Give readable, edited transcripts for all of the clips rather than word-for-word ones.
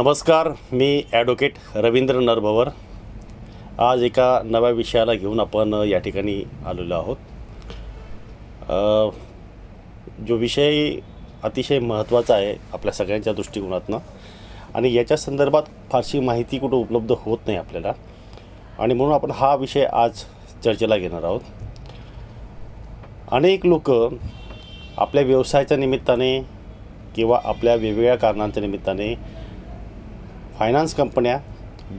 नमस्कार, मी ॲडव्होकेट रवींद्र नरभवर. आज एका नव्या विषयाला घेऊन आपण या ठिकाणी आलेलो आहोत. जो विषय अतिशय महत्त्वाचा आहे आपल्या सगळ्यांच्या दृष्टिकोनातनं आणि याच्या संदर्भात फारशी माहिती कुठं उपलब्ध होत नाही आपल्याला, आणि म्हणून आपण हा विषय आज चर्चेला घेणार आहोत. अनेक लोक आपल्या व्यवसायाच्या निमित्ताने किंवा आपल्या वेगवेगळ्या कारणांच्या निमित्ताने फायनान्स कंपन्या,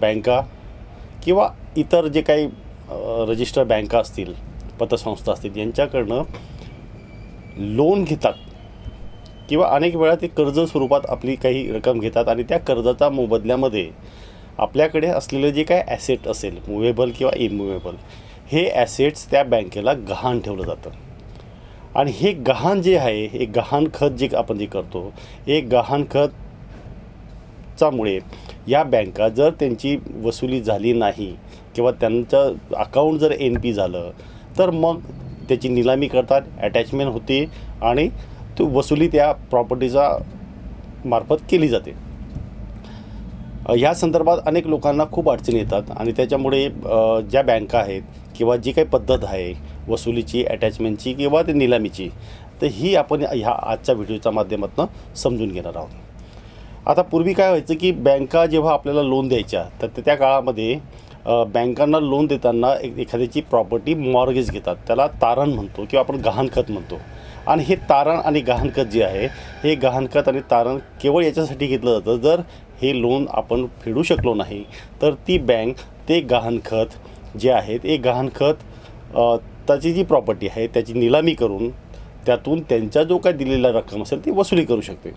बँका किंवा इतर जे काही रजिस्टर बँका असतील, पतसंस्था असतील, यांच्याकडनं लोन घेतात किंवा अनेक वेळा ते कर्ज स्वरूपात आपली काही रक्कम घेतात आणि त्या कर्जाच्या मोबदल्यामध्ये आपल्याकडे असलेलं जे काय ॲसेट असेल, मुव्हेबल किंवा इनमुव्हेबल, हे ॲसेट्स त्या बँकेला गहाण ठेवलं जातं. आणि हे गहाण जे आहे, हे गहाणखत जे आपण जे करतो, हे गहाणखतच्यामुळे या बँका जर त्यांची वसुली झाली नाही किंवा त्यांचं अकाउंट जर NP झालं तर मग त्याची निलामी करतात, अटॅचमेंट होते आणि तो वसुली त्या प्रॉपर्टीचा मार्फत केली जाते. ह्या संदर्भात अनेक लोकांना खूप अडचणी येतात आणि त्याच्यामुळे ज्या बँका आहेत किंवा जी काही पद्धत आहे वसुलीची, अटॅचमेंटची किंवा ते निलामीची, तर ही आपण ह्या आजच्या व्हिडिओच्या माध्यमातून समजून घेणार आहोत. आता पूर्वी काय व्हायचं की बँका जेव्हा आपल्याला लोन द्यायच्या तर त्या काळामध्ये बँकांना लोन देताना एखाद्याची प्रॉपर्टी मॉर्गेज घेतात, त्याला तारण म्हणतो किंवा आपण गहाणखत म्हणतो. आणि हे तारण आणि गहाणखत जे आहे, हे गहाणखत आणि तारण केवळ याच्यासाठी घेतलं जातं, जर हे लोन आपण फेडू शकलो नाही तर ती बँक ते गहाणखत जे आहे ते गहाणखत त्याची जी प्रॉपर्टी आहे त्याची निलामी करून त्यातून त्यांचा जो काय दिलेला रक्कम असेल ती वसुली करू शकते.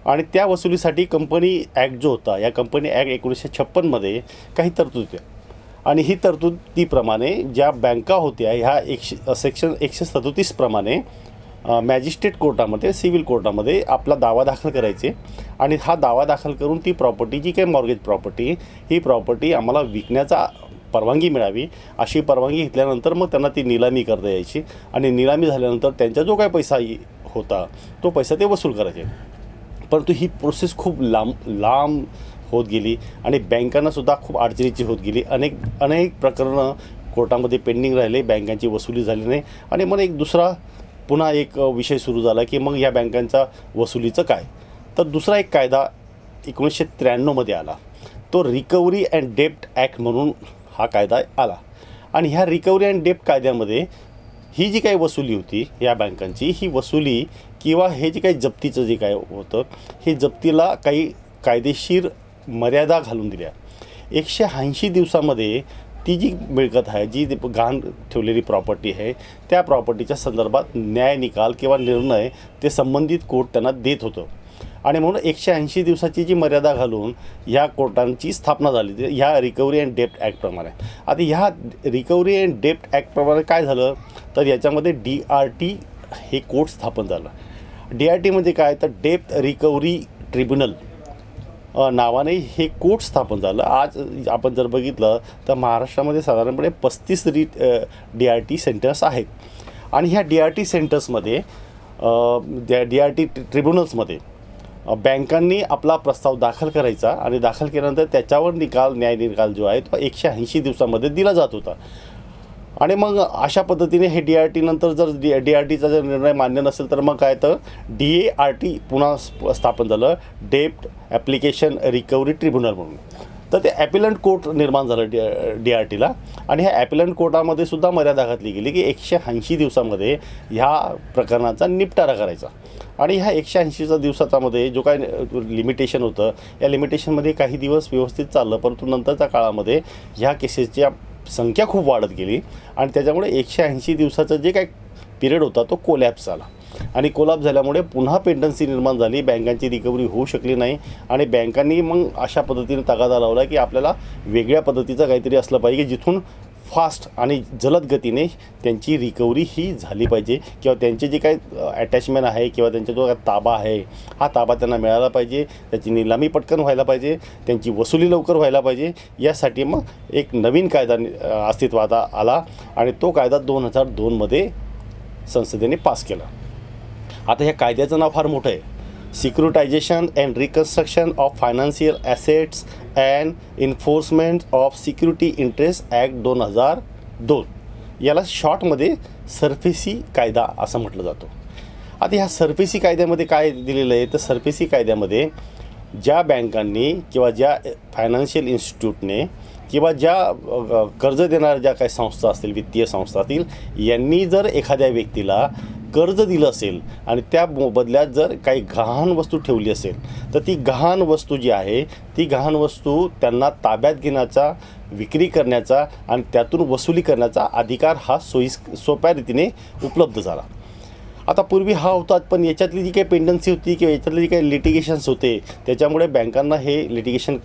आणि त्या वसुलीसाठी कंपनी ॲक्ट जो होता, या कंपनी ॲक्ट 1956मध्ये काही तरतूद होत्या. आणि ही तरतुदीप्रमाणे ज्या बँका होत्या ह्या सेक्शन 137 प्रमाणे मॅजिस्ट्रेट कोर्टामध्ये, सिव्हिल कोर्टामध्ये आपला दावा दाखल करायचे. आणि हा दावा दाखल करून ती प्रॉपर्टी जी काही मॉर्गेज प्रॉपर्टी, ही प्रॉपर्टी आम्हाला विकण्याचा परवानगी मिळावी, अशी परवानगी घेतल्यानंतर मग त्यांना ती निलामी करता यायची. आणि निलामी झाल्यानंतर त्यांचा जो काय पैसा होता तो पैसा ते वसूल करायचे. परंतु ही प्रोसेस खूप लांब होत गेली आणि बँकांनासुद्धा खूप अडचणीची होत गेली. अनेक प्रकरणं कोर्टामध्ये पेंडिंग राहिले, बँकांची वसुली झाली नाही. आणि मग पुन्हा एक विषय सुरू झाला की मग या बँकांचा वसुलीचं काय. तर दुसरा एक कायदा 1993मध्ये आला, तो रिकव्हरी अँड डेप्ट ॲक्ट म्हणून हा कायदा आला. आणि ह्या रिकव्हरी अँड डेप्ट कायद्यामध्ये ही जी काही वसुली होती या बँकांची, ही वसुली किंवा हे जे काही जप्तीचं जे काय होतं, हे जप्तीला काही कायदेशीर मर्यादा घालून दिल्या. 180 दिवसामध्ये ती जी मिळकत आहे, जी गहाण ठेवलेली प्रॉपर्टी आहे, त्या प्रॉपर्टीच्या संदर्भात न्याय निकाल किंवा निर्णय ते संबंधित कोर्ट त्यांना देत होतं. आणि म्हणून 180 दिवसाची जी मर्यादा घालून ह्या कोर्टांची स्थापना झाली ह्या रिकव्हरी अँड डेप्ट ॲक्टप्रमाणे. आता ह्या रिकव्हरी अँड डेप्ट ॲक्टप्रमाणे काय झालं तर याच्यामध्ये DRT हे कोर्ट स्थापन झालं. DRT म्हणजे काय तर डेप्ट रिकव्हरी ट्रिब्युनल नावाने हे कोर्ट स्थापन झालं. आज आपण जर बघितलं तर महाराष्ट्रामध्ये साधारणपणे 35 DRT सेंटर्स आहेत. आणि ह्या DRT सेंटर्समध्ये DRT ट्रिब्युनल्समध्ये बँकांनी आपला प्रस्ताव दाखल करायचा आणि दाखल केल्यानंतर त्याच्यावर न्याय निकाल जो आहे तो 180 दिवसामध्ये दिला जात होता. आणि मग अशा पद्धतीने हे DRT नंतर जर DRTचा जर निर्णय मान्य नसेल तर मग काय तर DART पुन्हा स्थापन झालं, डेप्ट ॲप्लिकेशन रिकव्हरी ट्रिब्युनल म्हणून. तर ते ॲपिलंट कोर्ट निर्माण झालं DRTला. आणि ह्या ॲपिलंट कोर्टामध्ये सुद्धा मर्यादा घातली गेली की 180 दिवसामध्ये ह्या प्रकरणाचा निपटारा करायचा. आणि ह्या 180 दिवसाच्यामध्ये जो काय लिमिटेशन होतं, या लिमिटेशनमध्ये काही दिवस व्यवस्थित चाललं, परंतु नंतरच्या काळामध्ये ह्या केसेसच्या संख्या खूप वाढत गेली आणि त्याच्यामुळे 180 दिवसाचं जे काय पिरियड होता तो कोलॅप्स झाला. आणि कोलॅप्स झाल्यामुळे पुन्हा पेंडन्सी निर्माण झाली, बँकांची रिकव्हरी होऊ शकली नाही. आणि बँकांनी मग अशा पद्धतीने तगादा लावला की आपल्याला वेगळ्या पद्धतीचं काहीतरी असलं पाहिजे की जिथून फास्ट आणि जलद गतीने त्यांची रिकव्हरी ही झाली पाहिजे, किंवा त्यांचे जे काही अटॅचमेंट आहे किंवा त्यांचा जो काय ताबा आहे हा ताबा त्यांना मिळाला पाहिजे, त्याची निलामी पटकन व्हायला पाहिजे, त्यांची वसुली लवकर व्हायला पाहिजे. यासाठी मग एक नवीन कायदा अस्तित्वात आला आणि तो कायदा 2002मध्ये संसदेने पास केला. आता ह्या कायद्याचं नाव फार मोठं आहे, securitisation and reconstruction of financial assets and enforcement of security interest act 2002, याला शॉर्टमध्ये सरफेसी कायदा असं म्हटलं जातं. आता ह्या सरफेसी कायद्यामध्ये काय दिलेलं आहे, तर सरफेसी कायद्यामध्ये ज्या बँकांनी किंवा ज्या फायनान्शियल इन्स्टिट्यूटने किंवा ज्या कर्ज देणाऱ्या ज्या काही संस्था असतील, वित्तीय संस्था असतील, यांनी जर एखाद्या व्यक्तीला कर्ज दिलं असेल आणि त्या बदल्यात जर काही गहाण वस्तू ठेवली असेल, तर ती गहाण वस्तू जी आहे ती गहाण वस्तू त्यांना ताब्यात घेण्याचा, विक्री करण्याचा आणि त्यातून वसुली करण्याचा अधिकार हा सोप्या रीतीने उपलब्ध झाला. आता पूर्वी हा होता, पण याच्यातली जी काही पेंडन्सी होती किंवा याच्यातले जे काही लिटिगेशन्स होते, त्याच्यामुळे बँकांना हे लिटिगेशन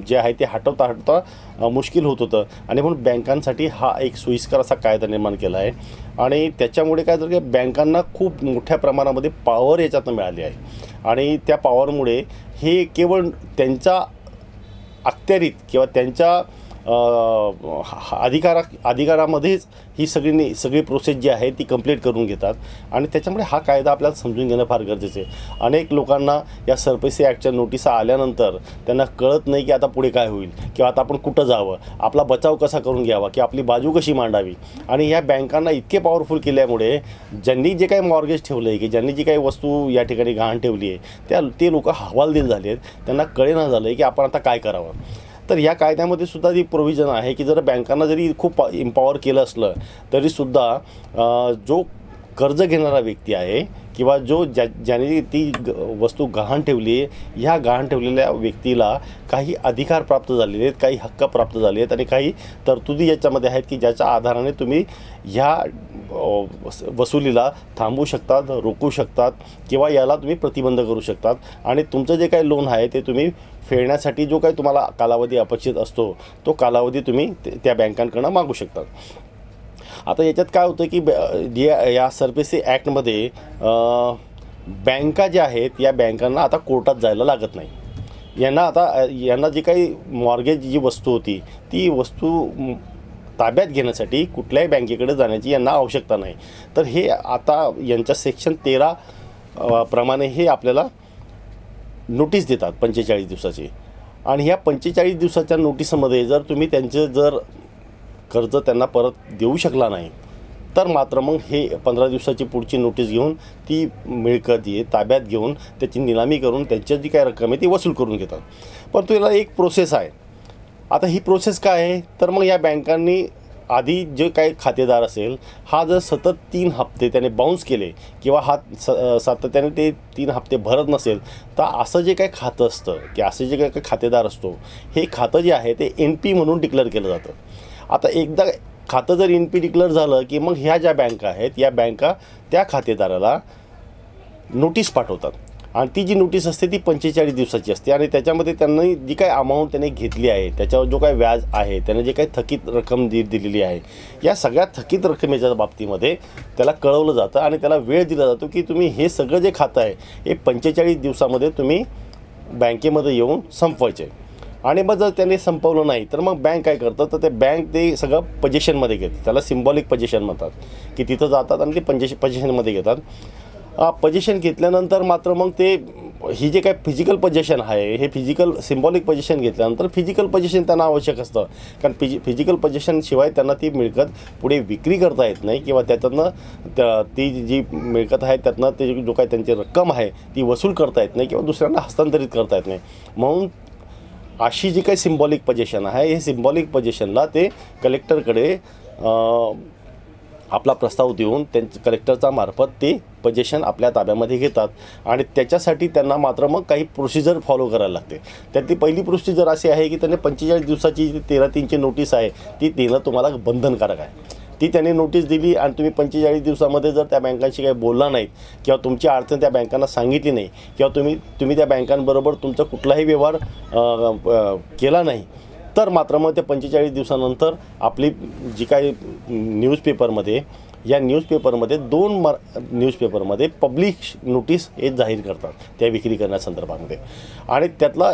जे आहे ते हटवता मुश्किल होत होतं. आणि म्हणून बँकांसाठी हा एक सोयीस्कर असा कायदा निर्माण केला आहे. आणि त्याच्यामुळे काय झालं की बँकांना खूप मोठ्या प्रमाणामध्ये पॉवर याच्यातनं मिळाली आहे. आणि त्या पॉवरमुळे हे केवळ त्यांच्या अखत्यारीत किंवा त्यांच्या अधिकारामध्येच ही सगळी प्रोसेस जी आहे ती कंप्लीट करून घेतात. आणि त्याच्यामुळे हा कायदा आपल्याला समजून घेणं फार गरजेचं आहे. अनेक लोकांना या सरफेसी ॲक्टच्या नोटिसा आल्यानंतर त्यांना कळत नाही की आता पुढे काय होईल किंवा आता आपण कुठं जावं, आपला बचाव कसा करून घ्यावा की आपली बाजू कशी मांडावी. आणि ह्या बँकांना इतके पॉवरफुल केल्यामुळे ज्यांनी जे काही मॉर्गेज ठेवलं आहे की ज्यांनी जी काही वस्तू या ठिकाणी गहाण ठेवली आहे ते लोक हवालदिल झाले आहेत. त्यांना कळेना झालं आहे की आपण आता काय करावं. तर या कायद्यामध्ये सुद्धा ती प्रोव्हिजन आहे की जर बँकांना जरी खूप इम्पॉवर केलं असलं तरीसुद्धा जो कर्ज घेणारा व्यक्ती आहे किंवा ज्याने ती वस्तू गहाण ठेवली आहे, ह्या गहाण ठेवलेल्या व्यक्तीला काही अधिकार प्राप्त झालेले आहेत, काही हक्क प्राप्त झाले आहेत आणि काही तरतुदी याच्यामध्ये आहेत की ज्याच्या आधाराने तुम्ही ह्या वसुलीला थांबवू शकतात, रोखू शकतात किंवा याला तुम्ही प्रतिबंध करू शकतात. आणि तुमचं जे काही लोन आहे ते तुम्ही फेडण्यासाठी जो काही तुम्हाला कालावधी अपेक्षित असतो तो कालावधी तुम्ही त्या बँकांकडून मागू शकतात. आता याच्यात काय होतं की या सरफेसी ॲक्टमध्ये बँका ज्या आहेत या बँकांना आता कोर्टात जायला लागत नाही. यांना जी काही मॉर्गेज जी वस्तू होती ती वस्तू ताब्यात घेण्यासाठी कुठल्याही बँकेकडे जाण्याची यांना आवश्यकता नाही. तर हे आता यांच्या सेक्शन 13 प्रमाणे हे आपल्याला नोटीस देतात 45 दिवसाची. आणि ह्या 45 दिवसाच्या नोटीसमध्ये जर तुम्ही जर कर्ज त्यांना परत देऊ शकला नाही तर मात्र मग हे 15 दिवसाची पुढची नोटीस घेऊन ती मिळकत ताब्यात घेऊन त्याची निलामी करून त्यांच्या जी काही रक्कम आहे ती वसूल करून घेतात. पण याला एक प्रोसेस आहे. आता ही प्रोसेस काय आहे, तर मग या बँकांनी आधी जे काही खातेदार असेल हा जर सतत 3 हप्ते त्याने बाउन्स केले किंवा हा सातत्याने ते 3 हप्ते भरत नसेल तर असं जे काही खातं असतं की असे जे काही खातेदार असतो हे खातं जे आहे ते NP म्हणून डिक्लेअर केलं जातं. आता एकदा खातं जर NP डिक्लेअर झालं की मग ह्या ज्या बँका आहेत या बँका त्या खातेदाराला नोटीस पाठवतात. आणि ती जी नोटीस असते ती 45 दिवसाची असते. आणि त्याच्यामध्ये त्यांनी जी काही अमाऊंट त्याने घेतली आहे त्याच्यावर जो काही व्याज आहे, त्याने जे काही थकीत रक्कम दिलेली आहे, या सगळ्या थकीत रकमेच्या बाबतीमध्ये त्याला कळवलं जातं आणि त्याला वेळ दिला जातो की तुम्ही हे सगळं जे खातं आहे हे 45 दिवसामध्ये तुम्ही बँकेमध्ये येऊन संपवायचे. आणि मग जर त्याने संपवलं नाही तर मग बँक काय करतं, तर ते सगळं पोझिशनमध्ये घेतात. त्याला सिम्बॉलिक पोझिशन म्हणतात की तिथं जातात आणि ते पोझिशनमध्ये घेतात. पोझिशन घेतल्यानंतर मात्र मग ते ही जे काही फिजिकल पोझिशन आहे हे सिम्बॉलिक पोझिशन घेतल्यानंतर फिजिकल पोझिशन त्यांना आवश्यक असतं. कारण फिजिकल पोझिशनशिवाय त्यांना ती मिळकत पुढे विक्री करता येत नाही किंवा त्याच्यातनं ती जी मिळकत आहे त्यातनं ते जो काही त्यांची रक्कम आहे ती वसूल करता येत नाही किंवा दुसऱ्यांना हस्तांतरित करता येत नाही. म्हणून अशी जी काही सिम्बॉलिक पोझिशन आहे हे सिम्बॉलिक पोझिशनला ते कलेक्टरकडे आपला प्रस्ताव देऊन कलेक्टरचा मार्फत ते पोझिशन आपल्या ताब्यामध्ये घेतात. आणि त्याच्यासाठी त्यांना मात्र मग काही प्रोसिजर फॉलो करायला लागते. त्यातली पहिली प्रोसिजर अशी आहे की त्यांनी 45 दिवसाची जी 13-3ची नोटीस आहे ती देणं तुम्हाला बंधनकारक आहे. ती त्यांनी नोटीस दिली आणि तुम्ही 45 दिवसामध्ये जर त्या बँकांशी काही बोलला नाहीत किंवा तुमची अडचण त्या बँकांना सांगितली नाही किंवा तुम्ही त्या बँकांबरोबर तुमचा कुठलाही व्यवहार केला नाही तर मात्र मग ते 45 दिवसानंतर आपली जी काही न्यूजपेपरमध्ये या न्यूजपेपरमध्ये 2 न्यूजपेपरमध्ये पब्लिक नोटीस हे जाहीर करतात त्या विक्री करण्यासंदर्भामध्ये. आणि त्यातला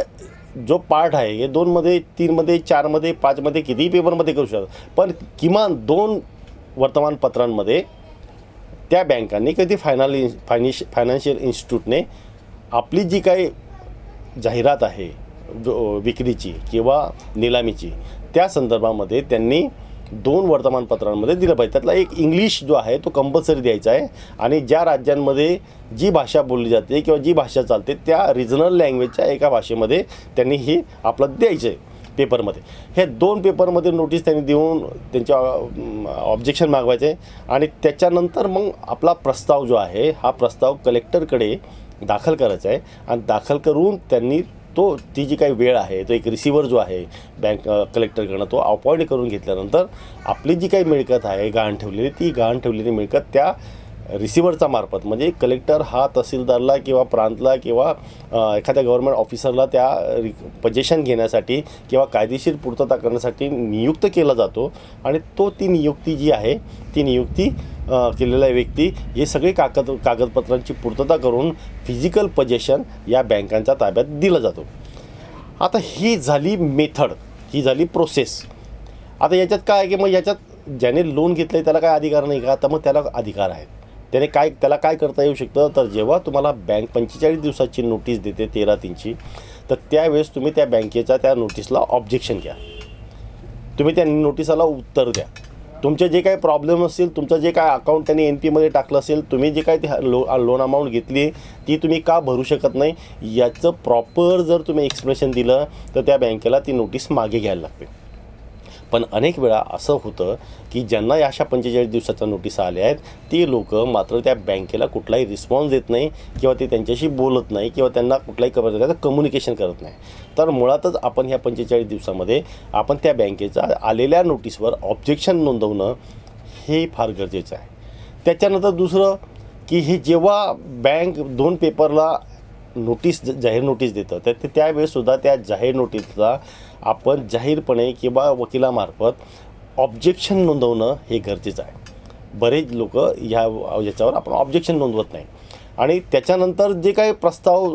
जो पार्ट आहे हे 2मध्ये 3मध्ये 4मध्ये 5मध्ये कितीही पेपरमध्ये करू शकतात. पण किमान 2 वर्तमानपत्रांमध्ये त्या बँकांनी किंवा ती फायनान्शियल इन्स्टिट्यूटने आपली जी काही जाहिरात आहे विक्रीची किंवा निलामीची, त्या संदर्भामध्ये त्यांनी 2 वर्तमानपत्रांमध्ये दिलं पाहिजे. त्यातला एक इंग्लिश जो आहे तो कंपल्सरी द्यायचा आहे आणि ज्या राज्यांमध्ये जी भाषा बोलली जाते किंवा जी भाषा चालते त्या रिजनल लँग्वेजच्या एका भाषेमध्ये त्यांनी हे आपलं द्यायचं आहे पेपरमध्ये. हे 2 पेपरमध्ये नोटीस त्यांनी देऊन त्यांच्या ऑब्जेक्शन मागवायचे आहे आणि त्याच्यानंतर मग आपला प्रस्ताव जो आहे हा प्रस्ताव कलेक्टरकडे दाखल करायचा आहे आणि दाखल करून त्यांनी ती जी काही वेळ आहे तो एक रिसिव्हर जो आहे बँक कलेक्टरकडनं तो अपॉइंट करून घेतल्यानंतर आपली जी काही मिळकत आहे गहाण ठेवलेली, ती गहाण ठेवलेली मिळकत त्या रिसिव्हरचा मार्फत, म्हणजे कलेक्टर हा तहसीलदारला किंवा प्रांतला किंवा एखाद्या गव्हर्नमेंट ऑफिसरला त्या पोझिशन घेण्यासाठी किंवा कायदेशीर पूर्तता करण्यासाठी नियुक्त केला जातो आणि ती नियुक्ती जी आहे ती नियुक्ती केलेला व्यक्ती हे सगळे कागदपत्रांची पूर्तता करून फिजिकल पोझिशन या बँकांच्या ताब्यात दिला जातो. आता ही झाली मेथड, ही झाली प्रोसेस. आता याच्यात काय आहे की मग याच्यात ज्याने लोन घेतलं आहे त्याला काय अधिकार नाही का? तर मग त्याला अधिकार आहेत. त्याला काय करता येऊ शकतं, तर जेव्हा तुम्हाला बँक 45 दिवसाची नोटीस देते 13/3ची, तर त्यावेळेस तुम्ही त्या बँकेच्या त्या नोटीसला ऑब्जेक्शन घ्या. तुम्ही त्या नोटिसाला उत्तर द्या. तुमचे जे काही प्रॉब्लेम असतील, तुमचं जे काय अकाउंट त्यांनी NPमध्ये टाकलं असेल, तुम्ही जे काय ते लोन अमाऊंट घेतली ती तुम्ही का भरू शकत नाही याचं प्रॉपर जर तुम्ही एक्सप्लेनेशन दिलं तर त्या बँकेला ती नोटीस मागे घ्यायला लागते. पण अनेक वेळा असं होतं की ज्यांना अशा 45 दिवसाच्या नोटिसा आल्या आहेत ती लोक मात्र त्या बँकेला कुठलाही रिस्पॉन्स देत नाही किंवा ते त्यांच्याशी बोलत नाही किंवा त्यांना कुठलाही कम्युनिकेशन करत नाही. तर मुळातच आपण ह्या 45 दिवसामध्ये आपण त्या बँकेच्या आलेल्या नोटीसवर ऑब्जेक्शन नोंदवणं हे फार गरजेचं आहे. त्याच्यानंतर दुसरं की हे जेव्हा बँक 2 पेपरला जाहीर नोटीस देतं तर त्यावेळेसुद्धा त्या जाहीर नोटीसला आपण जाहीरपणे किंवा वकिलामार्फत ऑब्जेक्शन नोंदवणं हे गरजेचं आहे. बरेच लोक याच्यावर आपण ऑब्जेक्शन नोंदवत नाही आणि त्याच्यानंतर जे काही प्रस्ताव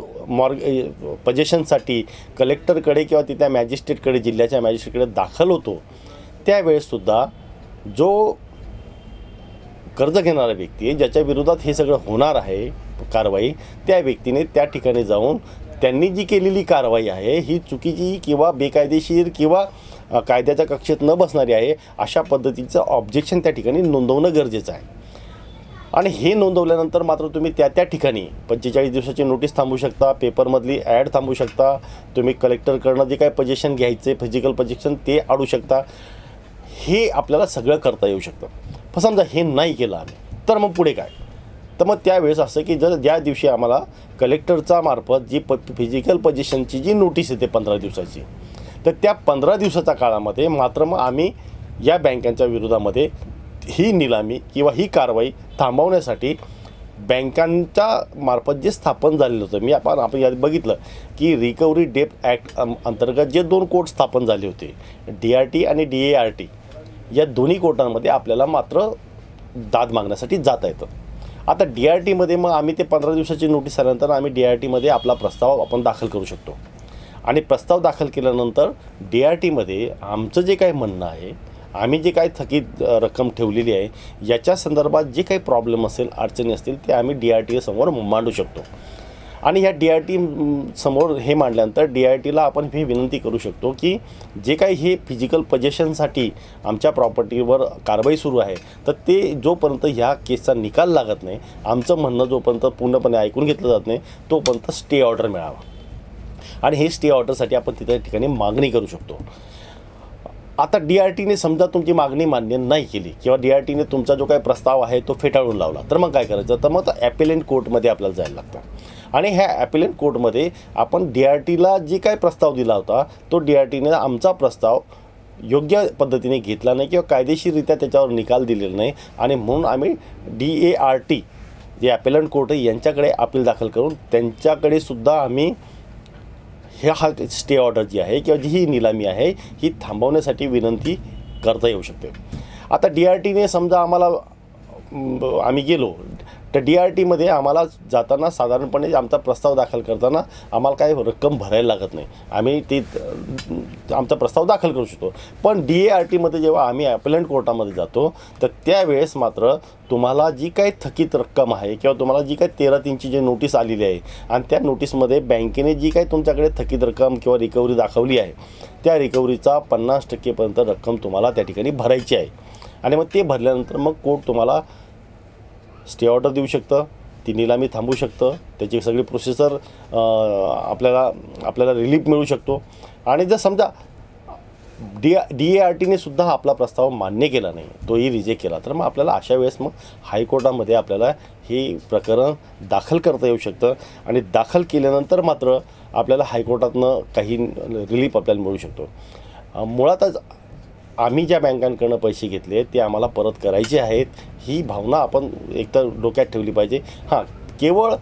पोझिशनसाठी कलेक्टरकडे किंवा तिथल्या मॅजिस्ट्रेटकडे, जिल्ह्याच्या मॅजिस्ट्रेटकडे दाखल होतो त्यावेळेससुद्धा जो कर्ज घेणारा व्यक्ती आहे ज्याच्या विरोधात हे सगळं होणार आहे कारवाई, त्या व्यक्तीने त्या ठिकाणी जाऊन त्यांनी जी केलेली कारवाई आहे ही चुकीची किंवा बेकायदेशीर किंवा कायद्याच्या कक्षेत न बसणारी आहे अशा पद्धतीचं ऑब्जेक्शन त्या ठिकाणी नोंदवणं गरजेचं आहे. आणि हे नोंदवल्यानंतर मात्र तुम्ही त्या ठिकाणी 45 दिवसाची नोटीस थांबवू शकता, पेपरमधली ॲड थांबवू शकता, तुम्ही कलेक्टरकडनं जे काही पोझिशन घ्यायचे फिजिकल पोझिशन ते आणू शकता. हे आपल्याला सगळं करता येऊ शकतं. पण समजा हे नाही केलं आम्ही तर मग पुढे काय? तर मग त्यावेळेस असं की ज्या दिवशी आम्हाला कलेक्टरचा मार्फत जी फिजिकल पोझिशनची जी नोटीस येते 15 दिवसाची, तर त्या 15 दिवसाच्या काळामध्ये मात्र मग आम्ही या बँकांच्या विरोधामध्ये ही निलामी किंवा ही कारवाई थांबवण्यासाठी बँकांच्या मार्फत जे स्थापन झालेलं होतं, आपण यात बघितलं की रिकव्हरी डेब्ट ॲक्ट अंतर्गत जे 2 कोर्ट स्थापन झाले होते, DRT आणि DART, या दोन्ही कोर्टांमध्ये आपल्याला मात्र दाद मागण्यासाठी जाता येतं. आता DRTमध्ये मग आम्ही ते 15 दिवसाची नोटीस आल्यानंतर आम्ही DRTमध्ये आपला प्रस्ताव आपण दाखल करू शकतो आणि प्रस्ताव दाखल केल्यानंतर DRTमध्ये आमचं जे काही म्हणणं आहे, आम्ही जे काही थकीत रक्कम ठेवलेली आहे याच्या संदर्भात जे काही प्रॉब्लेम असेल, अडचणी असतील ते आम्ही DRT समोर मांडू शकतो. आणि ह्या DRT समोर हे मांडल्यानंतर DRTला आपण ही विनंती करू शकतो की जे काही हे फिजिकल पोझिशनसाठी आमच्या प्रॉपर्टीवर कारवाई सुरू आहे तर ते जोपर्यंत ह्या केसचा निकाल लागत नाही, आमचं म्हणणं जोपर्यंत पूर्णपणे ऐकून घेतलं जात नाही तोपर्यंत स्टे ऑर्डर मिळावा. आणि हे स्टे ऑर्डरसाठी आपण तिथे ठिकाणी मागणी करू शकतो. आता DRTने समजा तुमची मागणी मान्य नाही केली किंवा DRTने तुमचा जो काही प्रस्ताव आहे तो फेटाळून लावला तर मग काय करायचं? तर मग ॲपेलेंट कोर्टमध्ये आपल्याला जायला लागतं आणि ह्या ॲपेलेंट कोर्टमध्ये आपण DRTला जे काही प्रस्ताव दिला होता तो DRTने आमचा प्रस्ताव योग्य पद्धतीने घेतला नाही किंवा कायदेशीररित्या त्याच्यावर निकाल दिलेला नाही आणि म्हणून आम्ही DART जे ॲपेलेंट कोर्ट आहे यांच्याकडे अपील दाखल करून त्यांच्याकडे सुद्धा आम्ही हा स्टे ऑर्डर जी आहे किंवा जी ही निलामी आहे ही थांबवण्यासाठी विनंती करता येऊ शकते. आता DRTने समजा आम्ही गेलो तर DRTमध्ये आम्हाला जाताना साधारणपणे आमचा प्रस्ताव दाखल करताना आम्हाला काही रक्कम भरायला लागत नाही, आम्ही ते आमचा प्रस्ताव दाखल करू शकतो. पण DARTमध्ये जेव्हा आम्ही ॲपेलंट कोर्टामध्ये जातो तर त्यावेळेस मात्र तुम्हाला जी काही थकीत रक्कम आहे किंवा तुम्हाला जी काही 13-3ची जी नोटीस आलेली आहे आणि त्या नोटीसमध्ये बँकेने जी काही तुमच्याकडे थकीत रक्कम किंवा रिकव्हरी दाखवली आहे त्या रिकव्हरीचा 50% रक्कम तुम्हाला त्या ठिकाणी भरायची आहे. आणि मग ते भरल्यानंतर मग कोर्ट तुम्हाला स्टे ऑर्डर देऊ शकतं, ती निलामी थांबवू शकतं, त्याची सगळी प्रोसेसर आपल्याला रिलीफ मिळू शकतो. आणि जर समजा DARTने सुद्धा आपला प्रस्ताव मान्य केला नाही, तोही रिजेक्ट केला, तर मग आपल्याला अशा वेळेस मग हायकोर्टामध्ये आपल्याला हे प्रकरण दाखल करता येऊ शकतं. आणि दाखल केल्यानंतर मात्र आपल्याला हायकोर्टातनं काही रिलीफ आपल्याला मिळू शकतो. मुळातच आम्ही ज्या बँकांकडनं पैसे घेतले ते आम्हाला परत करायचे आहेत, ही भावना आपण एकतर डोक्यात ठेवली पाहिजे. हां, केवळ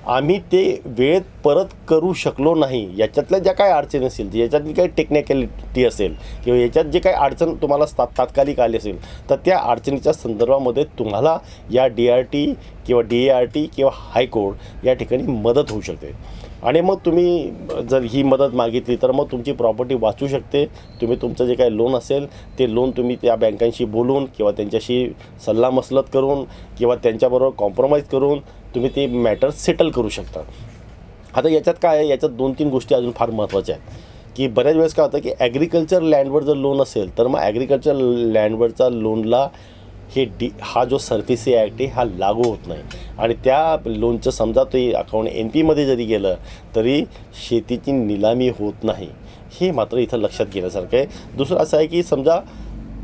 आम्ही ते वेळेत परत करू शकलो नाही याच्यातल्या ज्या काही अडचणी असेल, याच्यातली काही टेक्निकॅलिटी असेल किंवा याच्यात जे काही अडचण तुम्हाला तात्कालिक आली असेल तर त्या अडचणीच्या संदर्भामध्ये तुम्हाला या DRT किंवा DART किंवा हायकोर्ट या ठिकाणी मदत होऊ शकते. आणि मग तुम्ही जर ही मदत मागितली तर मग तुमची प्रॉपर्टी वाचू शकते. तुम्ही तुमचं जे काही लोन असेल ते लोन तुम्ही त्या बँकांशी बोलून किंवा त्यांच्याशी सल्लामसलत करून किंवा त्यांच्याबरोबर कॉम्प्रोमाइज करून तुम्ही ते मॅटर सेटल करू शकता. आता याच्यात काय आहे, याच्यात 2-3 गोष्टी अजून फार महत्त्वाच्या आहेत की बऱ्याच वेळेस काय होतं की ॲग्रिकल्चर लँडवर जर लोन असेल तर मग ॲग्रिकल्चर लँडवरचा लोनला हा जो सर्फेसी ॲक्ट आहे हा लागू होत नाही. आणि त्या लोनचं समजा ते अकाउंट NPमध्ये जरी गेलं तरी शेतीची निलामी होत नाही, हे मात्र इथं लक्षात घेण्यासारखं आहे. दुसरं असं आहे की समजा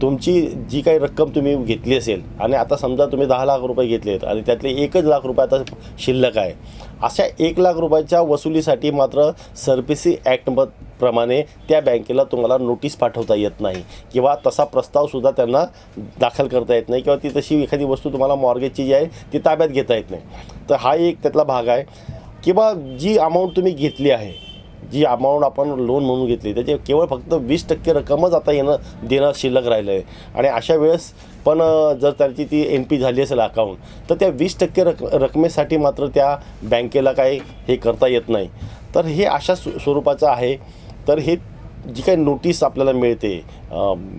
तुमची जी काही रक्कम तुम्ही घेतली असेल आणि आता समजा तुम्ही 10 लाख रुपये घेतले आहेत आणि त्यातले 1 लाख रुपये आता शिल्लक आहे, अशा 1 लाख रुपयाच्या वसुलीसाठी मात्र सर्फेसी ॲक्ट प्रमाणे त्या बँकेला तुम्हाला नोटीस पाठवता येत नाही किंवा तसा प्रस्तावसुद्धा त्यांना दाखल करता येत नाही किंवा ती तशी एखादी वस्तू तुम्हाला मॉर्गेजची जी आहे ती ताब्यात घेता येत नाही. तर हा एक त्यातला भाग आहे. किंवा जी अमाऊंट तुम्ही घेतली आहे, जी अमाऊंट आपण लोन म्हणून घेतली त्याचे केवळ फक्त 20% रक्कमच आता देणं शिल्लक राहिलं आहे. आणि अशा वेळेस पण जर त्याची ती NP झाली असेल अकाउंट तर त्या 20% रकमेसाठी मात्र त्या बँकेला काही हे करता येत नाही. तर हे अशा स्वरूपाचं आहे. तर हे जी काही नोटीस आपल्याला मिळते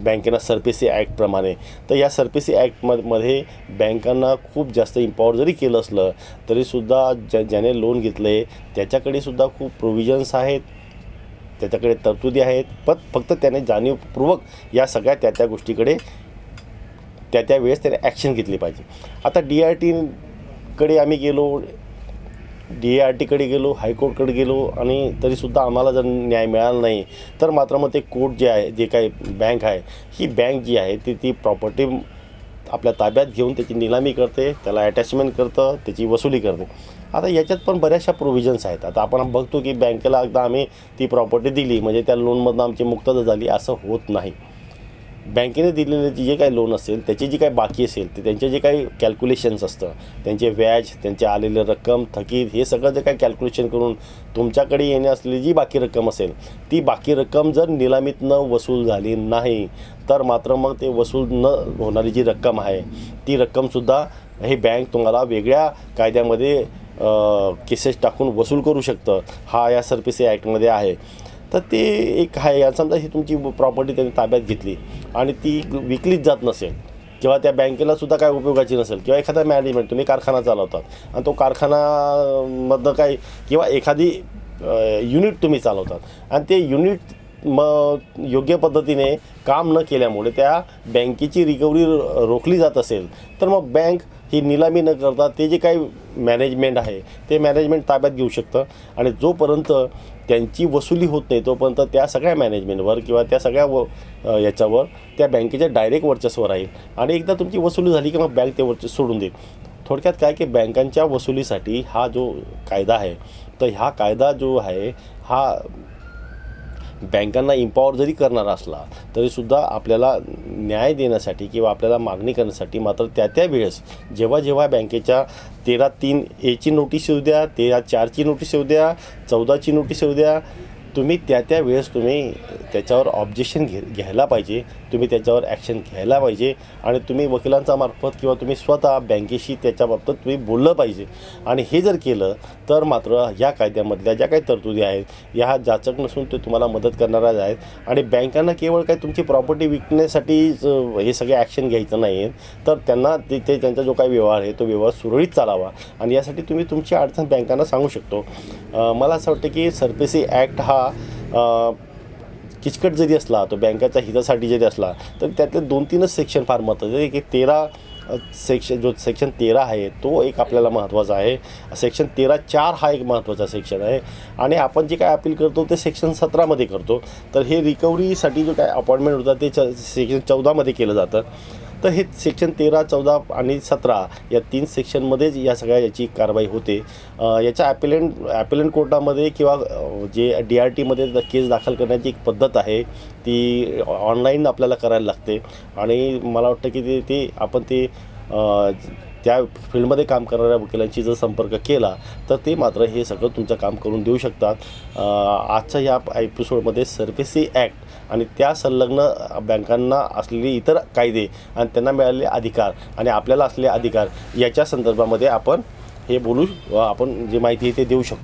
बँकेना सर्फेसी ॲक्टप्रमाणे, तर या सर्फेसी ॲक्टमध्ये बँकांना खूप जास्त इम्पॉवर जरी केलं असलं तरीसुद्धा ज्याने लोन घेतलं आहे त्याच्याकडेसुद्धा खूप प्रोव्हिजन्स आहेत, त्याच्याकडे तरतुदी आहेत. पण फक्त त्याने जाणीवपूर्वक या सगळ्या त्या गोष्टीकडे त्या वेळेस त्याने ॲक्शन घेतली पाहिजे. आता DRTकडे आम्ही गेलो, DARTकडे गेलो, हायकोर्टकडे गेलो आणि तरीसुद्धा आम्हाला जर न्याय मिळाला नाही तर मात्र मग ते कोर्ट जे आहे, जे काही बँक आहे, ही बँक जी आहे ती प्रॉपर्टी आपल्या ताब्यात घेऊन त्याची निलामी करते, त्याला अटॅचमेंट करतं, त्याची वसुली करते. आता याच्यात पण बऱ्याचशा प्रोव्हिजन्स आहेत. आता आपण बघतो की बँकेला एकदा आम्ही ती प्रॉपर्टी दिली म्हणजे त्या लोनमधून आमची मुक्तता झाली असं होत नाही. बँकेने दिलेले जे काही लोन असेल त्याची जी काही बाकी असेल ते त्यांचे जे काही कॅल्क्युलेशन्स असतं, त्यांचे व्याज, त्यांचे आलेले रक्कम, थकीत, हे सगळं जे काही कॅल्क्युलेशन करून तुमच्याकडे येणे असलेली जी बाकी रक्कम असेल ती बाकी रक्कम जर निलामीतनं वसूल झाली नाही तर मात्र मग ते वसूल न होणारी जी रक्कम आहे ती रक्कमसुद्धा हे बँक तुम्हाला वेगळ्या कायद्यामध्ये केसेस टाकून वसूल करू शकतं. हा या सर्फेसी ॲक्टमध्ये आहे. तर ते एक आहे. समजा ही तुमची प्रॉपर्टी त्यांनी ताब्यात घेतली आणि ती विकलीच जात नसेल किंवा त्या बँकेलासुद्धा काय उपयोगाची नसेल किंवा एखादा मॅनेजमेंट, तुम्ही कारखाना चालवतात आणि तो कारखानामधनं काही किंवा एखादी युनिट तुम्ही चालवतात आणि ते युनिट योग्य पद्धतीने काम न केल्यामुळे त्या बँकेची रिकव्हरी रोखली जात असेल तर मग बँक ही निलामी न करता ते जे काही मॅनेजमेंट आहे ते मॅनेजमेंट ताब्यात घेऊ शकतं. आणि जोपर्यंत त्यांची वसुली होत नाही तोपर्यंत त्या सगळ्या मॅनेजमेंटवर किंवा त्या सगळ्या याच्यावर त्या बँकेच्या डायरेक्ट वर्चस्व राहील. आणि एकदा तुमची वसुली झाली की मग बँक ते वर्चस्व सोडून देईल. थोडक्यात काय की बँकांच्या वसुलीसाठी हा जो कायदा आहे तर हा कायदा जो आहे हा बँकांना इम्पॉवर जरी करणारा असला तरीसुद्धा आपल्याला न्याय देण्यासाठी किंवा आपल्याला मागणी करण्यासाठी मात्र त्या वेळेस जेव्हा बँकेच्या 13(3)A ची नोटीस येऊ द्या, 13(4) ची नोटीस येऊ द्या, 14ची नोटीस येऊ द्या, तुम्ही त्या वेळेस तुम्ही त्याच्यावर ऑब्जेक्शन घ्यायला पाहिजे, तुम्ही त्याच्यावर ॲक्शन घ्यायला पाहिजे आणि तुम्ही वकिलांचा मार्फत किंवा तुम्ही स्वतः बँकेशी त्याच्याबाबत तुम्ही बोललं पाहिजे. आणि हे जर केलं तर मात्र ह्या कायद्यामधल्या ज्या काही तरतुदी आहेत ह्या जाचक नसून ते तुम्हाला मदत करणाऱ्याच आहेत. आणि बँकांना केवळ काय तुमची प्रॉपर्टी विकण्यासाठी हे सगळे ॲक्शन घ्यायचं नाही आहे, तर त्यांना ते त्यांचा जो काही व्यवहार आहे तो व्यवहार सुरळीत चालावा आणि यासाठी तुम्ही तुमची अडचण बँकांना सांगू शकतो. मला असं वाटतं की सरफेसी ॲक्ट हा किचकट जरी असला, तो बँकाच्या हितासाठी जरी असला, तर त्यातले 2-3च सेक्शन फार महत्त्वाचे आहे. की 13 सेक्शन 13 आहे तो एक आपल्याला महत्त्वाचा आहे. सेक्शन 13(4) हा एक महत्त्वाचा सेक्शन आहे. आणि आपण जे काय अपील करतो ते सेक्शन 17मध्ये करतो. तर हे रिकव्हरीसाठी जो काय अपॉइंटमेंट होता ते सेक्शन 14मध्ये केलं जातं. तर हे सेक्शन 13, 14 आणि 17 या 3 सेक्शनमध्येच या सगळ्या याची कारवाई होते. याच्या ॲपेलंट कोर्टामध्ये किंवा जे DRTमध्ये केस दाखल करण्याची एक पद्धत आहे, ती ऑनलाईन आपल्याला करायला लागते. आणि मला वाटतं की ते आपण त्या फील्डमध्ये काम करणाऱ्या वकिलांशी जर संपर्क केला तर ते मात्र हे सगळं तुमचं काम करून देऊ शकतात. आजच्या या एपिसोडमध्ये सरफेसी ॲक्ट आणि त्या संलग्न बँकांना असलेले इतर कायदे आणि त्यांना मिळालेले अधिकार आणि आपल्याला असलेले अधिकार याच्या संदर्भामध्ये आपण हे बोलू, आपण जे माहिती आहे ते देऊ शकतो.